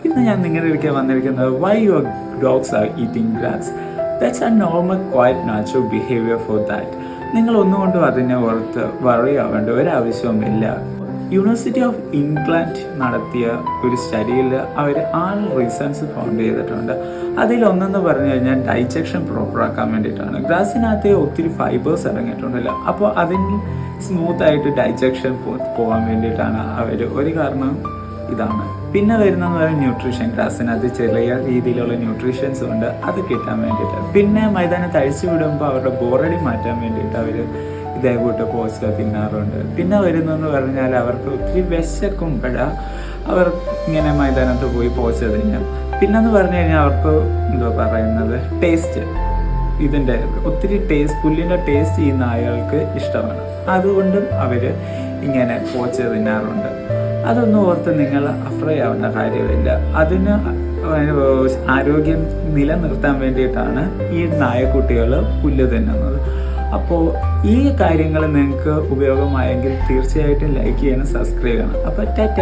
ഇന്ന് ഞാൻ നിങ്ങളുടെ അടുക്കൽ വന്നിരിക്കുന്നത് Y your dogs R eating grass. That's A normal quite natural behaviour for that. നിങ്ങൾ ഒന്നുകൊണ്ടും അതിനെ ഓർത്ത് വറി ആവേണ്ട ഒരാവശ്യവുമില്ല. യൂണിവേഴ്സിറ്റി ഓഫ് ഇംഗ്ലണ്ട് നടത്തിയ ഒരു സ്റ്റഡിയിൽ അവർ 6 റീസൺസ് ഫൗണ്ട് ചെയ്തിട്ടുണ്ട്. അതിലൊന്നെന്ന് പറഞ്ഞു കഴിഞ്ഞാൽ ഡൈജഷൻ പ്രോപ്പറാക്കാൻ വേണ്ടിയിട്ടാണ്. ഗ്രാസിനകത്ത് ഒത്തിരി ഫൈബേഴ്സ് ഇറങ്ങിയിട്ടുണ്ടല്ലോ, അപ്പോൾ അതിന് സ്മൂത്തായിട്ട് ഡൈജഷൻ പോകാൻ വേണ്ടിയിട്ടാണ് ഒരു കാരണം ഇതാണ്. പിന്നെ വരുന്നതെന്ന് പറയുന്നത് ന്യൂട്രീഷൻ. ഗ്രാസിനകത്ത് ചെറിയ രീതിയിലുള്ള ന്യൂട്രീഷൻസ് ഉണ്ട്, അത് കിട്ടാൻ വേണ്ടിയിട്ട്. പിന്നെ മൈതാനത്ത് അഴിച്ചു വിടുമ്പോൾ അവരുടെ ബോറടി മാറ്റാൻ വേണ്ടിയിട്ട് അവർ ഇതേകൂട്ട് പോസ്റ്റ് തിന്നാറുണ്ട്. പിന്നെ വരുന്നതെന്ന് പറഞ്ഞാൽ അവർക്ക് ഒത്തിരി വിശക്കുമ്പോഴാണ് അവർ ഇങ്ങനെ മൈതാനത്ത് പോയി പോസ്റ്റ് തിന്നും. പിന്നെന്ന് പറഞ്ഞു കഴിഞ്ഞാൽ അവർക്ക് ടേസ്റ്റ്, ഇതിൻ്റെ ഒത്തിരി പുല്ലിൻ്റെ ടേസ്റ്റ് ചെയ്യുന്ന ആളുകൾക്ക് ഇഷ്ടമാണ്. അതുകൊണ്ടും അവർ ഇങ്ങനെ പോച്ച് തിന്നാറുണ്ട്. അതൊന്നും ഓർത്ത് നിങ്ങൾ അഫ്രൈ ആവേണ്ട കാര്യമില്ല. അതിന് ആരോഗ്യം നിലനിർത്താൻ വേണ്ടിയിട്ടാണ് ഈ നായക്കുട്ടികൾ പുല്ല് തിന്നുന്നത്. അപ്പോൾ ഈ കാര്യങ്ങൾ നിങ്ങൾക്ക് ഉപയോഗമായെങ്കിൽ തീർച്ചയായിട്ടും ലൈക്ക് ചെയ്യണം, സബ്സ്ക്രൈബ് ചെയ്യണം. അപ്പോൾ ടാറ്റ.